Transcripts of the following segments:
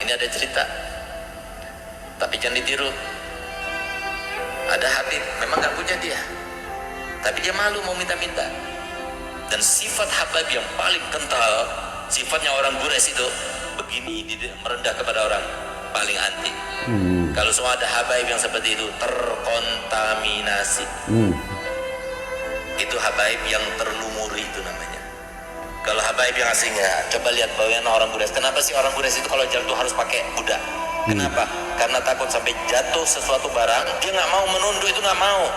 Ini ada cerita, tapi jangan ditiru. Ada Habib, memang gak punya dia, tapi dia malu mau minta-minta. Dan sifat Habib yang paling kental, sifatnya orang Quraisy itu begini, merendah kepada orang, paling anti. Kalau semua ada Habib yang seperti itu, terkontaminasi. Itu Habib yang terlumuri itu namanya. Kalau Habib yang asing ya, coba lihat bagaimana orang Quraisy. Kenapa sih orang Quraisy itu kalau jatuh harus pakai budak? Kenapa? Karena takut sampai jatuh sesuatu barang, dia nggak mau menunduk, itu nggak mau.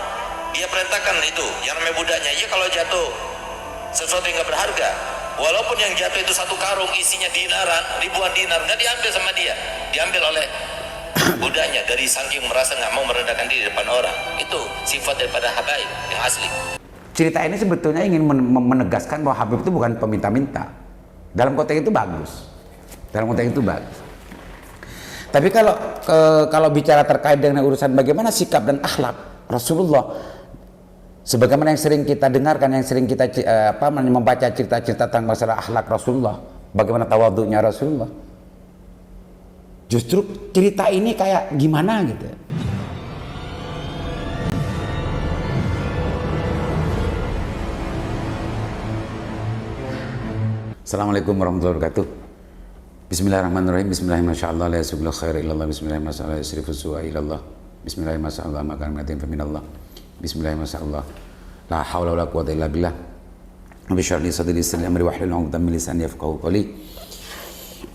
Dia perintahkan itu, yang namanya budaknya. Ya kalau jatuh sesuatu yang nggak berharga, walaupun yang jatuh itu satu karung isinya dinaran, ribuan dinar, nggak diambil sama dia, diambil oleh budaknya. Dari saking merasa nggak mau merendahkan diri depan orang. Itu sifat daripada Habib yang asli. Cerita ini sebetulnya ingin menegaskan bahwa Habib itu bukan peminta-minta. Dalam konteks itu bagus. Dalam konteks itu bagus. Tapi kalau bicara terkait dengan urusan bagaimana sikap dan akhlak Rasulullah, sebagaimana yang sering kita dengarkan, yang sering kita membaca cerita-cerita tentang masalah akhlak Rasulullah, bagaimana tawadhunya Rasulullah. Justru cerita ini kayak gimana gitu. Assalamualaikum warahmatullahi wabarakatuh. Bismillahirrahmanirrahim. Bismillahirrahmanirrahim. La yasbiqul khaira illallah. Bismillahirrahmanirrahim. La yasrifu su'a illallah. Bismillahirrahmanirrahim. Maka matin fa minallah. Bismillahirrahmanirrahim. La haula wala quwwata illa billah. Rabbi shrah li sadri yassir li amri wahlul 'uqdatam min lisani yafqahu qawli.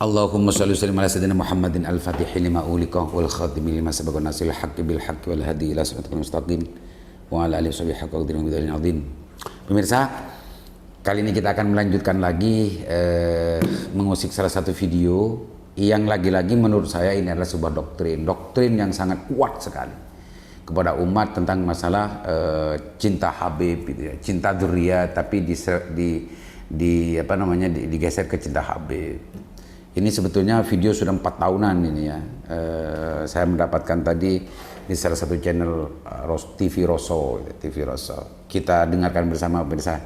Allahumma shalli wa sallim ala sayyidina Muhammadin al-fatih lima uliqa wal khatimi lima sabaqa nasil haqqi bil haqqi wal hadi ila siratal mustaqim wa ala alihi washabihi haqqa qadri wa miqdaril azim. Pemirsa, kali ini kita akan melanjutkan lagi mengusik salah satu video yang lagi-lagi menurut saya ini adalah sebuah doktrin yang sangat kuat sekali kepada umat tentang masalah cinta Habib, gitu ya, cinta dzurriyyah, tapi digeser ke cinta Habib. Ini sebetulnya video sudah 4 tahunan ini ya. Saya mendapatkan tadi di salah satu channel TV Rosso. Kita dengarkan bersama pemirsa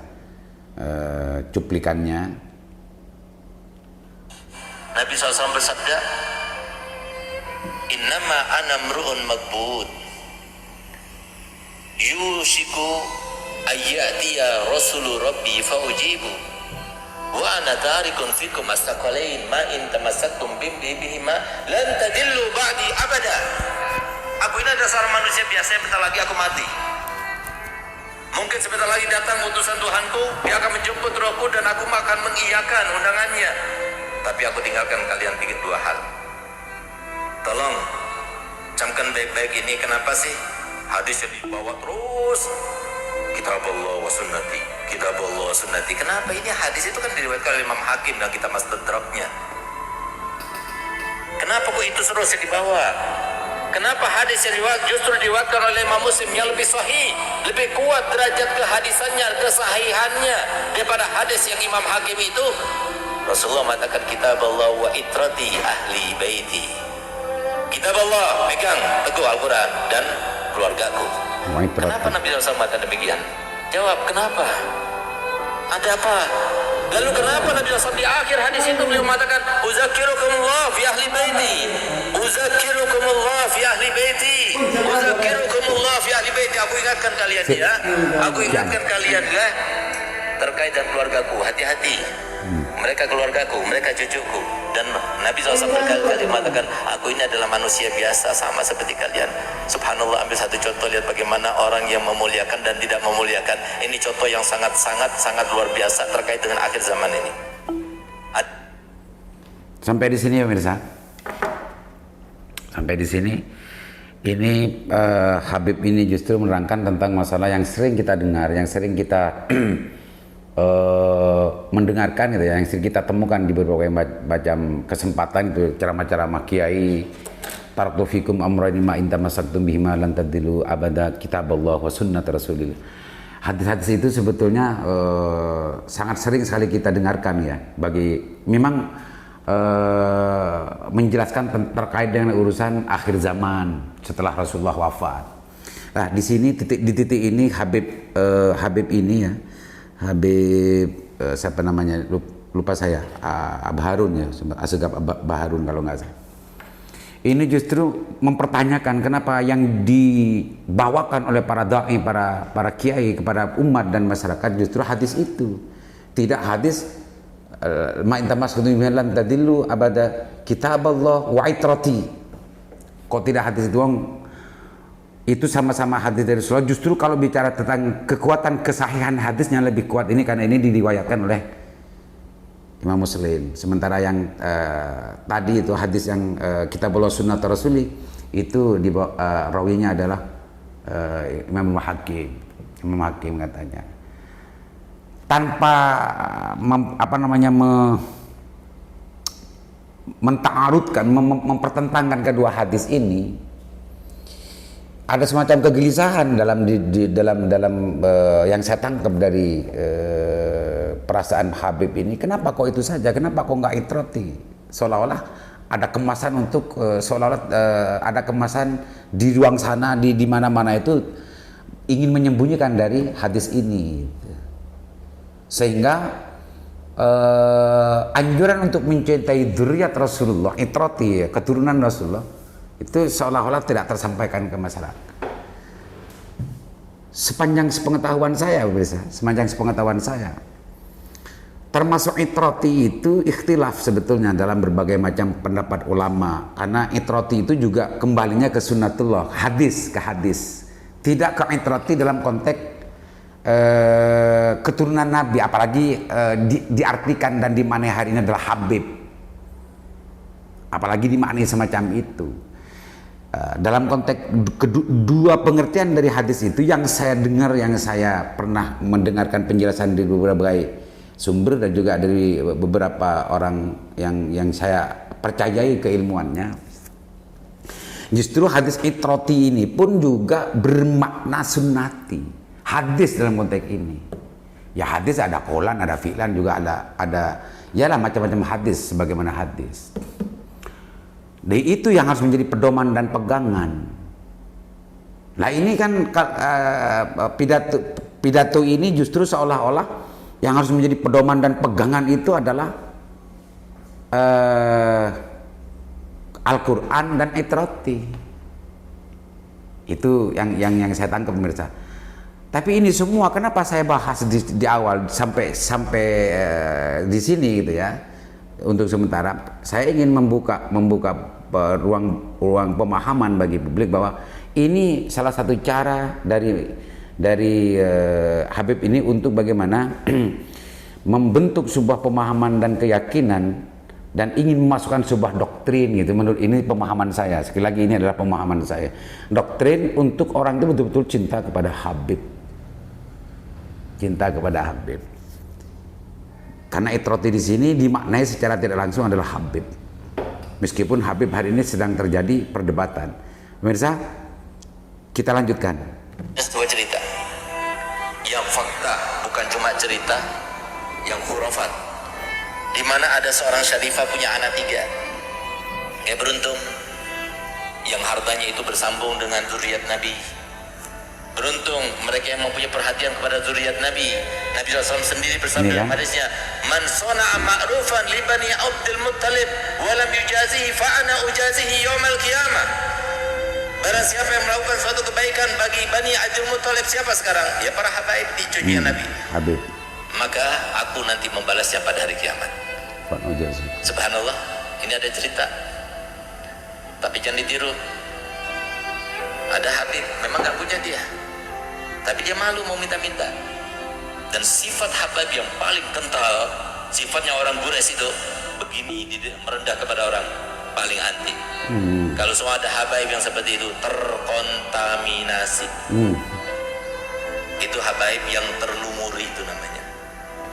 cuplikannya. Nabi SAW bersabda, innama ana mru'un magbud yushiku ayyatiya rasulu rabbi faujibu wa ana tarikun fikum astaqalain ma in tamassaktum bihima lan tadillu ba'di abada. Aku ini adalah seorang manusia biasa yang bentar lagi aku mati. Mungkin sebentar lagi datang utusan Tuhanku, dia akan menjemput rohku dan aku akan mengiyakan undangannya. Tapi aku tinggalkan kalian 2 hal. Tolong camkan baik-baik ini. Kenapa sih hadis yang dibawa terus? Kitab Allah wa sunnati, kitab Allah wa sunnati. Kenapa ini hadis itu kan diriwayatkan oleh Imam Hakim dan kita Mustadraknya. Kenapa kok itu terus yang dibawa? Kenapa hadis yang justru diriwayatkan oleh Imam Muslim yang lebih sahih, lebih kuat derajat kehadisannya, kesahihannya daripada hadis yang Imam Hakim itu? Rasulullah mengatakan kitab Allah wa itrati ahli baiti. Kitab Allah, pegang teguh Al-Quran dan keluargaku. Kenapa Nabi SAW mengatakan demikian? Jawab, kenapa? Ada apa? Lalu kenapa Nabi SAW di akhir hadis itu beliau mengatakan uzakirukumullah fi ahli baiti, uzakirukumullah fi ahli baiti, uzakirukumullah fi ahli baiti. Aku ingatkan kalian ya, aku ingatkan kalian ya, terkait dengan keluargaku. Hati-hati, mereka keluargaku, mereka cucuku. Dan Nabi SAW berkali-kali mengatakan, aku ini adalah manusia biasa sama seperti kalian. Subhanallah, ambil satu contoh, lihat bagaimana orang yang memuliakan dan tidak memuliakan. Ini contoh yang sangat luar biasa terkait dengan akhir zaman ini. Sampai di sini ya pemirsa. Sampai di sini. Ini Habib ini justru menerangkan tentang masalah yang sering kita dengar, yang sering kita mendengarkan gitu ya, yang sering kita temukan di berbagai macam kesempatan itu, ceramah-ceramah kiai, taraktu fikum amrayni ma in tamassaktum bihima lan tadillu abada, kitab Allah wa sunnat Rasulillah. Hadis-hadis itu sebetulnya sangat sering sekali kita dengarkan ya, bagi memang menjelaskan terkait dengan urusan akhir zaman setelah Rasulullah wafat. Nah, di sini di titik ini Habib ini ya, siapa namanya, lupa saya, Abharun ya, Asegaf Abharun kalau nggak salah. Ini justru mempertanyakan kenapa yang dibawakan oleh para dai, para kiai kepada umat dan masyarakat justru hadis itu. Tidak hadis ma in tamassakum bihi lan tadillu abada kitaballah wa itrati. Kok tidak hadis doang? Itu sama-sama hadis dari Rasulullah. Justru kalau bicara tentang kekuatan kesahihan hadisnya lebih kuat ini karena ini diriwayatkan oleh Imam Muslim. Sementara yang tadi itu hadis yang Kitabullah Sunnah Rasuli itu rawinya adalah Imam Hakim. Imam Hakim katanya. Tanpa menta'arudkan, mempertentangkan kedua hadis ini, ada semacam kegelisahan dalam yang saya tangkap dari perasaan Habib ini. Kenapa kok itu saja? Kenapa kok nggak itrati? Seolah-olah ada kemasan untuk ada kemasan di ruang sana, di mana-mana itu ingin menyembunyikan dari hadis ini, sehingga anjuran untuk mencintai dzurriyyat Rasulullah, itrati, keturunan Rasulullah, itu seolah-olah tidak tersampaikan ke masyarakat. Sepanjang sepengetahuan saya, termasuk itrati itu ikhtilaf sebetulnya dalam berbagai macam pendapat ulama, karena itrati itu juga kembalinya ke sunnatullah, hadis ke hadis, tidak ke itrati dalam konteks keturunan Nabi, apalagi diartikan dan dimaknai hari ini adalah Habib, apalagi dimaknai semacam itu. Dalam konteks dua pengertian dari hadis itu yang saya dengar, yang saya pernah mendengarkan penjelasan dari beberapa sumber dan juga dari beberapa orang yang saya percayai keilmuannya, justru hadis itrati ini pun juga bermakna sunnati. Hadis dalam konteks ini, ya hadis ada qolan, ada fi'lan, juga ada yalah macam-macam hadis sebagaimana hadis. Dan itu yang harus menjadi pedoman dan pegangan. Nah ini kan pidato ini justru seolah-olah yang harus menjadi pedoman dan pegangan itu adalah Al-Quran dan itrati. Itu yang saya tangkap pemirsa. Tapi ini semua kenapa saya bahas di awal sampai di sini gitu ya. Untuk sementara saya ingin membuka ruang pemahaman bagi publik bahwa ini salah satu cara dari Habib ini untuk bagaimana membentuk sebuah pemahaman dan keyakinan dan ingin memasukkan sebuah doktrin gitu. Menurut ini pemahaman saya, sekali lagi ini adalah pemahaman saya, doktrin untuk orang itu betul-betul cinta kepada Habib, karena itrati di sini dimaknai secara tidak langsung adalah Habib. Meskipun Habib hari ini sedang terjadi perdebatan. Pemirsa, kita lanjutkan. Sebuah cerita yang fakta, bukan cuma cerita yang khurafat. Di mana ada seorang syarifah punya anak 3. Dia beruntung yang hartanya itu bersambung dengan zuriat Nabi. Beruntung mereka yang mempunyai perhatian kepada zuriat Nabi. Nabi SAW sendiri bersabda dalam hadisnya, "Man sana'a ma'rufan li bani Abdul Muttalib wa lam yujazihi fa ana ujazihi yaumil qiyamah." Barang siapa yang melakukan suatu kebaikan bagi Bani Abdul Muttalib, siapa sekarang? Ya para habaib di cucunya Nabi. Habib. Maka aku nanti membalasnya pada hari kiamat. Subhanallah, ini ada cerita. Tapi jangan ditiru. Ada Habib, memang gak punya dia, tapi dia malu mau minta-minta. Dan sifat Habib yang paling kental, sifatnya orang Quraisy itu begini, merendah kepada orang, paling anti. Kalau semua ada Habib yang seperti itu, terkontaminasi. Itu Habib yang terlumuri itu namanya.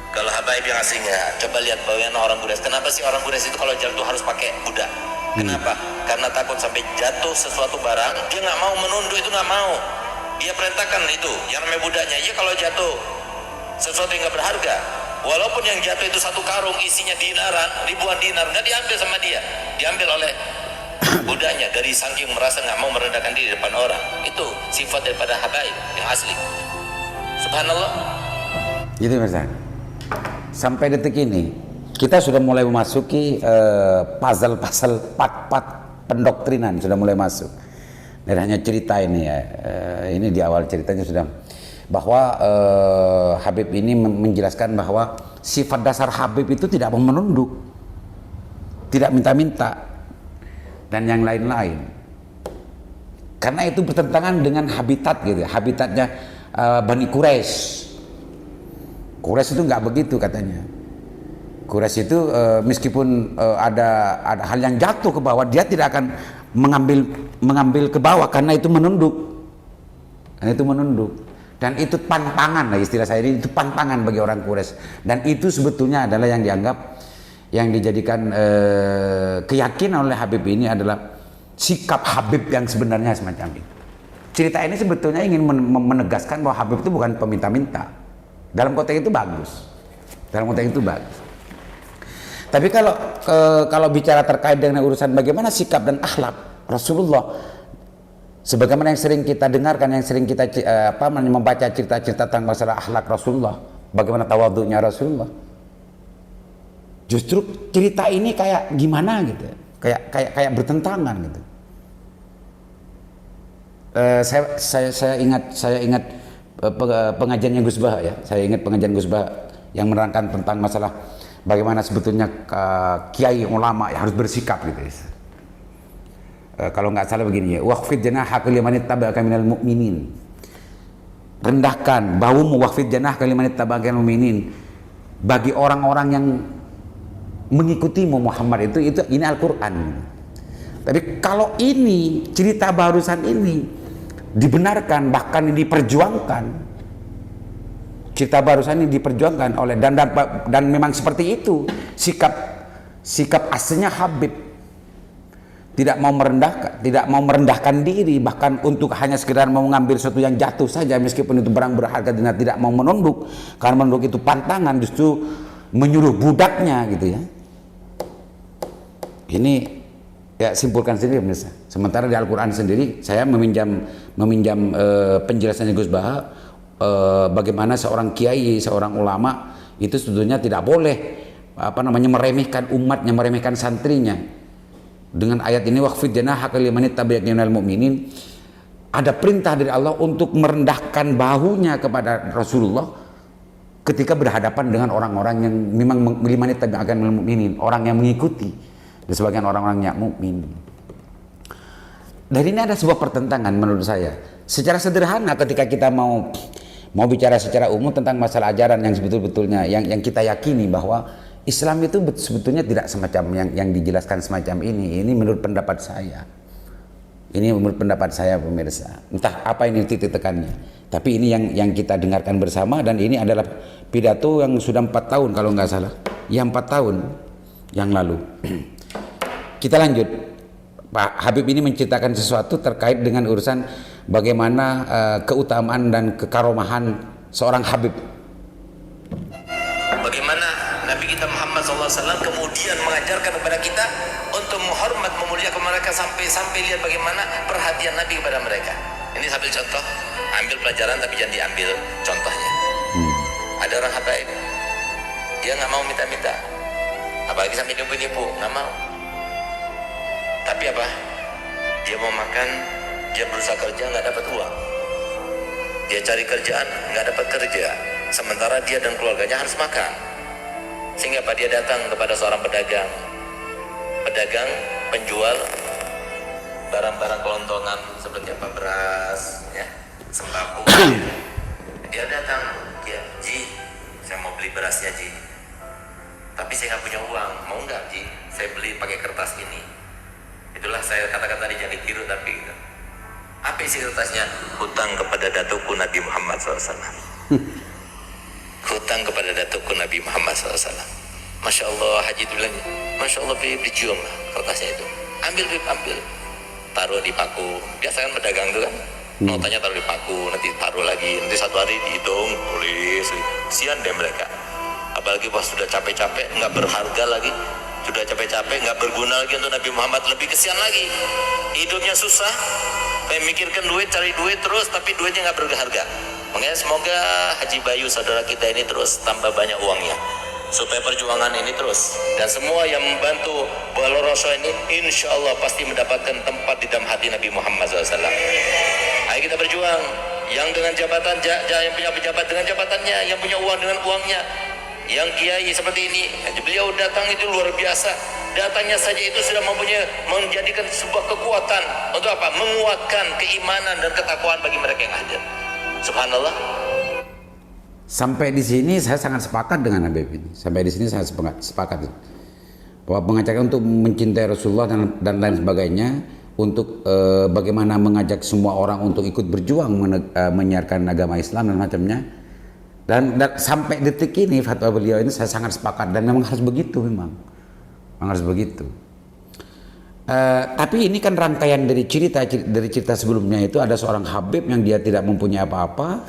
Kalau Habib yang asing ya, coba lihat bagaimana orang Quraisy. Kenapa sih orang Quraisy itu kalau jatuh harus pakai budak? Kenapa? Karena takut sampai jatuh sesuatu barang, dia nggak mau menunduk, itu nggak mau. Dia perintahkan itu, yang namanya budaknya. Ya kalau jatuh sesuatu yang nggak berharga, walaupun yang jatuh itu satu karung isinya dinaran, ribuan dinar, nggak diambil sama dia, diambil oleh budaknya. Dari saking merasa nggak mau merendahkan diri di depan orang. Itu sifat daripada habaib yang asli. Subhanallah. Gitu Mas. Sampai detik ini kita sudah mulai memasuki puzzle part pendoktrinan sudah mulai masuk. Dan hanya cerita ini ya, ini di awal ceritanya sudah bahwa Habib ini menjelaskan bahwa sifat dasar Habib itu tidak mau menunduk, tidak minta-minta, dan yang lain-lain. Karena itu bertentangan dengan habitat gitu, habitatnya Bani Quraisy. Quraisy itu nggak begitu katanya. Quraisy itu meskipun ada hal yang jatuh ke bawah, dia tidak akan mengambil ke bawah karena itu menunduk. Dan itu menunduk. Dan itu pantangan lah istilah saya ini, itu pantangan bagi orang Quraisy. Dan itu sebetulnya adalah yang dianggap, yang dijadikan keyakinan oleh Habib ini adalah sikap Habib yang sebenarnya semacam itu. Cerita ini sebetulnya ingin menegaskan bahwa Habib itu bukan peminta-minta. Dalam konteks itu bagus. Dalam konteks itu bagus. Tapi kalau bicara terkait dengan urusan bagaimana sikap dan akhlak Rasulullah, sebagaimana yang sering kita dengarkan, yang sering kita membaca cerita-cerita tentang masalah akhlak Rasulullah, bagaimana tawadhunya Rasulullah. Justru cerita ini kayak gimana gitu, kayak bertentangan gitu. Saya ingat pengajiannya Gus Bah ya. Saya ingat pengajian Gus Bah yang menerangkan tentang masalah bagaimana sebetulnya kiai ulama ya harus bersikap gitu. Kalau nggak salah begini ya, waqfid janahaka liman ittaba'aka minal mu'minin. Rendahkan bahumu, waqfid janahaka liman ittaba'aka minal mu'minin. Bagi orang-orang yang mengikutimu Muhammad itu ini Al-Qur'an. Tapi kalau ini cerita barusan ini dibenarkan, bahkan diperjuangkan, cerita barusan ini diperjuangkan oleh dan memang seperti itu sikap aslinya Habib. Tidak mau merendahkan diri, bahkan untuk hanya sekedar mau mengambil sesuatu yang jatuh saja meskipun itu barang berharga, dan tidak mau menunduk karena menunduk itu pantangan, justru menyuruh budaknya gitu ya. Ini ya simpulkan sendiri pemirsa. Sementara di Al-Qur'an sendiri saya meminjam penjelasannya Gus Baha, bagaimana seorang kiai, seorang ulama itu sebetulnya tidak boleh meremehkan umatnya, meremehkan santrinya. Dengan ayat ini waqfid janahaka liman ittaba'aka minal mu'minin, ada perintah dari Allah untuk merendahkan bahunya kepada Rasulullah ketika berhadapan dengan orang-orang yang memang liman ittaba'aka minal mu'minin, orang yang mengikuti, dan sebagian orang-orang yang mukmin. Dari ini ada sebuah pertentangan menurut saya. Secara sederhana ketika kita mau bicara secara umum tentang masalah ajaran yang betul-betulnya yang kita yakini bahwa Islam itu sebetulnya tidak semacam yang dijelaskan semacam ini. Ini menurut pendapat saya. Ini menurut pendapat saya pemirsa. Entah apa ini titik tekannya. Tapi ini yang kita dengarkan bersama, dan ini adalah pidato yang sudah 4 tahun kalau nggak salah. Ya 4 tahun yang lalu. Kita lanjut. Pak Habib ini menceritakan sesuatu terkait dengan urusan bagaimana keutamaan dan kekaromahan seorang Habib. Bagaimana Nabi kita Muhammad SAW kemudian mengajarkan kepada kita untuk menghormat, memuliakan mereka, sampai lihat bagaimana perhatian Nabi kepada mereka. Ini sambil contoh, ambil pelajaran tapi jangan diambil contohnya. Ada orang habaib, dia nggak mau minta-minta, apalagi sampai nipu-nipu, nggak mau. Tapi apa? Dia mau makan, dia berusaha kerja nggak dapat uang, dia cari kerjaan nggak dapat kerja, sementara dia dan keluarganya harus makan. Sehingga dia datang kepada seorang pedagang, penjual barang-barang kelontongan seperti apa, beras, ya, sembako. Dia datang, Ji, saya mau beli berasnya Ji, tapi saya nggak punya uang, mau nggak Ji? Saya beli pakai kertas ini. Itulah saya kata-kata tadi, jangan ditiru, tapi apa isi kertasnya? Hutang kepada datukku Nabi Muhammad SAW. Hutang kepada datukku Nabi Muhammad SAW. Masya Allah, Haji itu bilang, Masya Allah, dijual kertasnya itu. Ambil, taruh di paku. Biasa kan pedagang itu kan, notanya taruh di paku, nanti taruh lagi, nanti satu hari dihitung, tulis. Kesian deh mereka. Apalagi pas sudah capek-capek, nggak berharga lagi, sudah capek-capek, nggak berguna lagi untuk Nabi Muhammad, lebih kesian lagi. Hidupnya susah, memikirkan duit, cari duit terus, tapi duitnya nggak berharga. Makanya semoga Haji Bayu saudara kita ini terus tambah banyak uangnya. supaya perjuangan ini terus, dan semua yang membantu bola Rasul ini insya Allah pasti mendapatkan tempat di dalam hati Nabi Muhammad SAW. Ayo kita berjuang, yang dengan jabatan, yang punya pejabat dengan jabatannya, yang punya uang dengan uangnya, yang kiai seperti ini, beliau datang itu luar biasa. Datangnya saja itu sudah menjadikan sebuah kekuatan untuk apa? Menguatkan keimanan dan ketakwaan bagi mereka yang hadir. Subhanallah. Sampai di sini saya sangat sepakat dengan Habib ini. Sampai di sini saya sepakat bahwa mengajak untuk mencintai Rasulullah dan lain sebagainya, untuk bagaimana mengajak semua orang untuk ikut berjuang menyiarkan agama Islam dan macamnya. Dan sampai detik ini fatwa beliau ini saya sangat sepakat, dan memang harus begitu, memang harus begitu. Tapi ini kan rangkaian dari cerita sebelumnya. Itu ada seorang Habib yang dia tidak mempunyai apa-apa,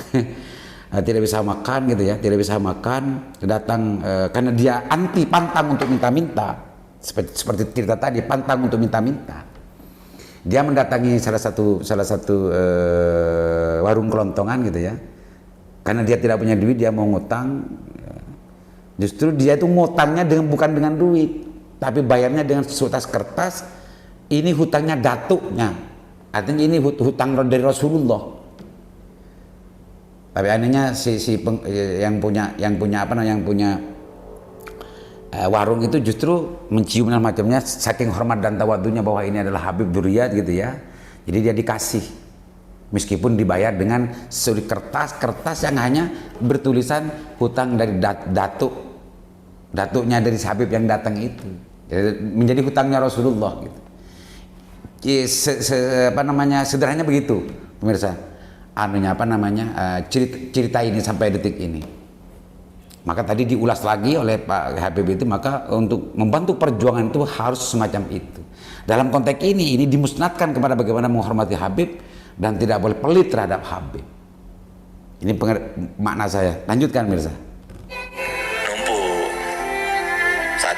tidak bisa makan gitu ya, tidak bisa makan, datang karena dia anti, pantang untuk minta-minta, seperti cerita tadi, pantang untuk minta-minta. Dia mendatangi salah satu warung kelontongan gitu ya, karena dia tidak punya duit, dia mau ngutang. Justru dia itu ngutangnya bukan dengan duit, tapi bayarnya dengan sesuatu kertas. Ini hutangnya datuknya, artinya ini hutang dari Rasulullah. Tapi anehnya yang punya warung itu justru mencium dan macamnya, saking hormat dan tawadunya bahwa ini adalah Habib Dzurriyyat gitu ya. Jadi dia dikasih, meskipun dibayar dengan kertas yang hanya bertulisan hutang dari datuknya dari Habib yang datang itu. Jadi menjadi hutangnya Rasulullah gitu. Sederhananya begitu pemirsa. Cerita ini sampai detik ini. Maka tadi diulas lagi oleh Pak Habib itu, maka untuk membantu perjuangan itu harus semacam itu. Dalam konteks ini dimusnahkan kepada bagaimana menghormati Habib dan tidak boleh pelit terhadap Habib. Ini makna saya. Lanjutkan Mirza. Numpuk 1,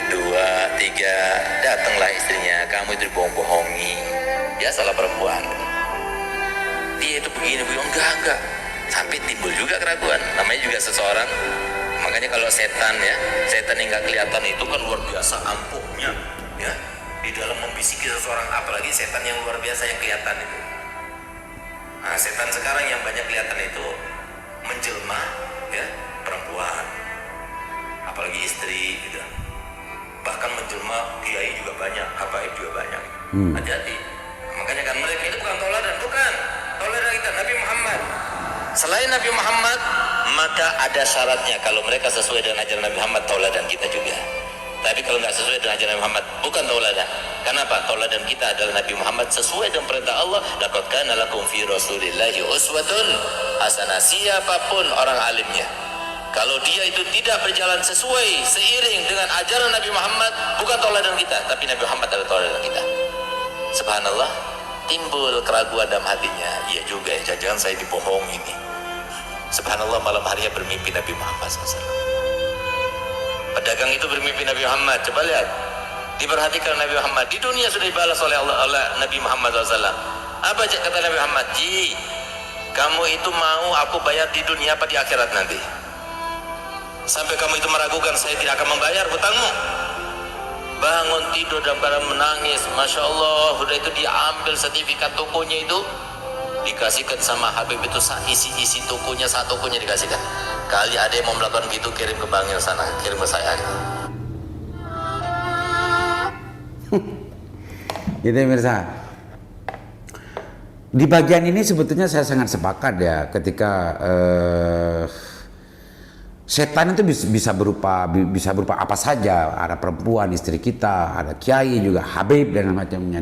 2, 3, datanglah istrinya, kamu itu dibohong-bohongi. Ya salah perempuan. Dia itu begini, enggak. Sampai timbul juga keraguan. Namanya juga seseorang. Makanya kalau setan yang nggak kelihatan itu kan luar biasa ampuhnya, ya, di dalam membisiki seseorang. Apalagi setan yang luar biasa yang kelihatan itu. Nah, setan sekarang yang banyak kelihatan itu menjelma, ya, perempuan, apalagi istri, gitu. Bahkan menjelma kiai juga banyak, habaib juga banyak. Hati-hati. Makanya kan mereka itu bukan toladan kita Nabi Muhammad. Selain Nabi Muhammad, maka ada syaratnya. Kalau mereka sesuai dengan ajaran Nabi Muhammad, tauladan kita juga. Tapi kalau nggak sesuai dengan ajaran Nabi Muhammad, bukan tauladan. Kenapa? Tauladan kita adalah Nabi Muhammad sesuai dengan perintah Allah. Laqad kana lakum fi Rasulillahi uswatun hasanah. Siapapun orang alimnya, kalau dia itu tidak berjalan seiring dengan ajaran Nabi Muhammad, bukan tauladan kita, tapi Nabi Muhammad adalah tauladan kita. Subhanallah, timbul keraguan dalam hatinya. Iya juga ya, jangan saya dibohongi nih. Subhanallah, malam harinya bermimpi Nabi Muhammad SAW. Pedagang itu bermimpi Nabi Muhammad. Coba lihat, diperhatikan Nabi Muhammad. Di dunia sudah dibalas oleh Allah, oleh Nabi Muhammad SAW. Apa kata Nabi Muhammad? Ji, kamu itu mau aku bayar di dunia apa di akhirat nanti? Sampai kamu itu meragukan saya tidak akan membayar hutangmu. Bangun tidur dalam keadaan menangis. Masya Allah, udah itu diambil sertifikat tokonya itu, dikasihkan sama Habib itu, isi tokonya, satu tokonya dikasihkan. Kali ada yang mau melakukan gitu, kirim ke Bangil sana, kirim ke saya. Gitu ya Mirza. Di bagian ini sebetulnya saya sangat sepakat ya, ketika setan itu bisa berupa apa saja. Ada perempuan, istri kita, ada kiai juga, Habib dan macamnya.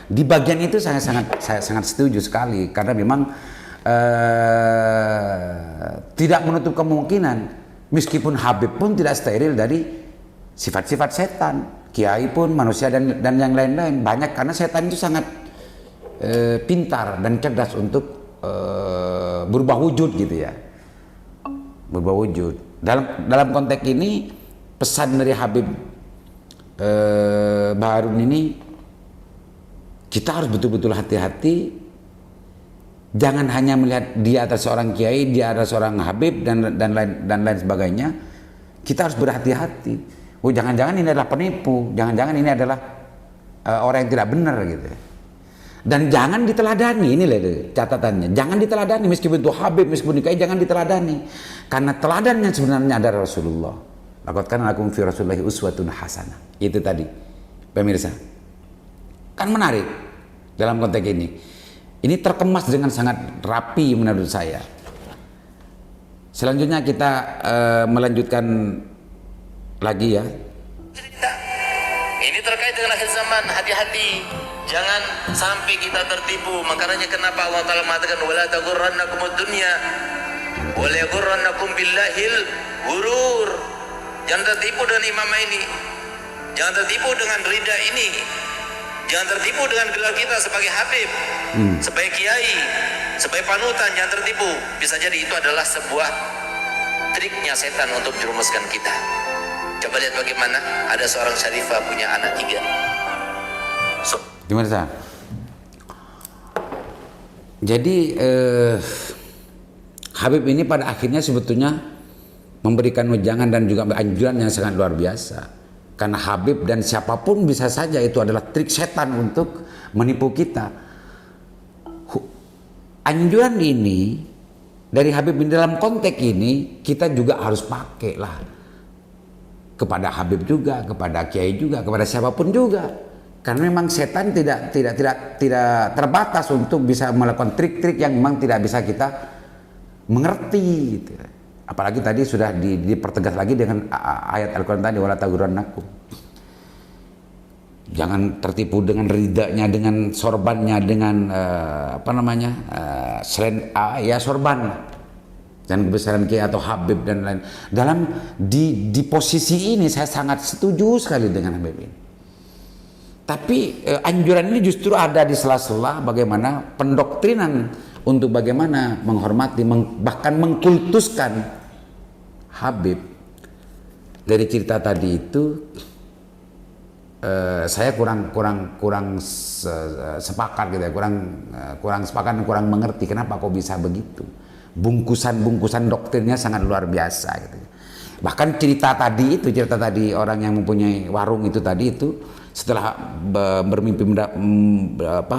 Di bagian itu saya sangat setuju sekali, karena memang tidak menutup kemungkinan meskipun Habib pun tidak steril dari sifat-sifat setan, kiai pun manusia dan yang lain-lain banyak, karena setan itu sangat pintar dan cerdas untuk berubah wujud gitu ya. Berubah wujud. Dalam konteks ini, pesan dari Habib Baharun ini, kita harus betul-betul hati-hati. Jangan hanya melihat dia adalah seorang kiai, dia adalah seorang Habib dan lain sebagainya. Kita harus berhati-hati. Oh, jangan-jangan ini adalah penipu, jangan-jangan ini adalah orang yang tidak benar gitu. Dan jangan diteladani, ini loh catatannya. Jangan diteladani meskipun itu Habib, meskipun itu jangan diteladani. Karena teladannya sebenarnya adalah Rasulullah. Laqad kana lakum fi Rasulillahi uswatun hasanah. Itu tadi, pemirsa. Kan menarik dalam konteks ini. Ini terkemas dengan sangat rapi menurut saya. Selanjutnya kita melanjutkan lagi ya. Ini terkait dengan akhir zaman, hati-hati. Jangan sampai kita tertipu. Makanya kenapa Allah Ta'ala mengatakan wala taghurrannakumud dunya wala yaghurrannakum billahil ghurur. Jangan tertipu dengan imam ini. Jangan tertipu dengan rida ini. Jangan tertipu dengan gelar kita sebagai Habib, sebagai kiai, sebagai panutan. Jangan tertipu. Bisa jadi itu adalah sebuah triknya setan untuk jerumuskan kita. Coba lihat bagaimana ada seorang syarifah punya anak 3. Gimana sah? Jadi Habib ini pada akhirnya sebetulnya memberikan wejangan dan juga anjuran yang sangat luar biasa. Karena Habib dan siapapun bisa saja itu adalah trik setan untuk menipu kita. Anjuran ini dari Habib ini dalam konteks ini kita juga harus pakai lah. Kepada Habib juga, kepada kiai juga, kepada siapapun juga. Karena memang setan tidak terbatas untuk bisa melakukan trik-trik yang memang tidak bisa kita mengerti gitu. Apalagi tadi sudah dipertegas lagi dengan ayat Al-Quran tadi wala taghurrannakum. Jangan tertipu dengan ridanya, dengan sorbannya, dengan sorban dan kebesaran kiai atau Habib dan lain. Dalam di posisi ini saya sangat setuju sekali dengan Habib ini. Tapi anjuran ini justru ada di sela-sela bagaimana pendoktrinan untuk bagaimana menghormati, bahkan mengkultuskan Habib. Dari cerita tadi itu saya kurang sepakat gitu ya, kurang sepakat dan kurang mengerti kenapa kok bisa begitu. Bungkusan doktrinnya sangat luar biasa gitu. Bahkan cerita tadi orang yang mempunyai warung itu tadi itu setelah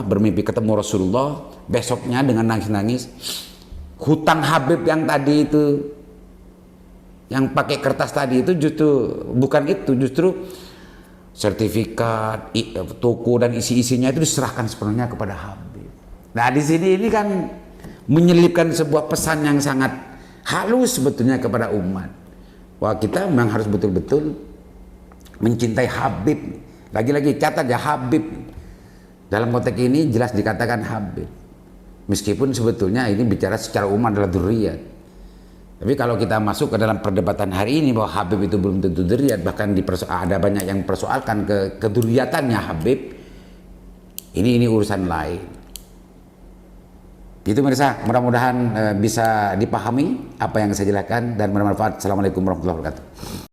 bermimpi ketemu Rasulullah, besoknya dengan nangis-nangis hutang Habib yang tadi itu yang pakai kertas tadi itu justru sertifikat toko dan isi-isinya itu diserahkan sepenuhnya kepada Habib. Nah di sini ini kan menyelipkan sebuah pesan yang sangat halus sebetulnya kepada umat. Wah, kita memang harus betul-betul mencintai Habib. Lagi-lagi catat ya, Habib. Dalam konteks ini jelas dikatakan Habib. Meskipun sebetulnya ini bicara secara umum adalah dzurriyyah. Tapi kalau kita masuk ke dalam perdebatan hari ini bahwa Habib itu belum tentu dzurriyyah, bahkan ada banyak yang persoalkan kedzurriyatannya Habib. Ini urusan lain. Itu mirsa, mudah-mudahan bisa dipahami apa yang saya jelaskan dan bermanfaat. Assalamualaikum warahmatullahi wabarakatuh.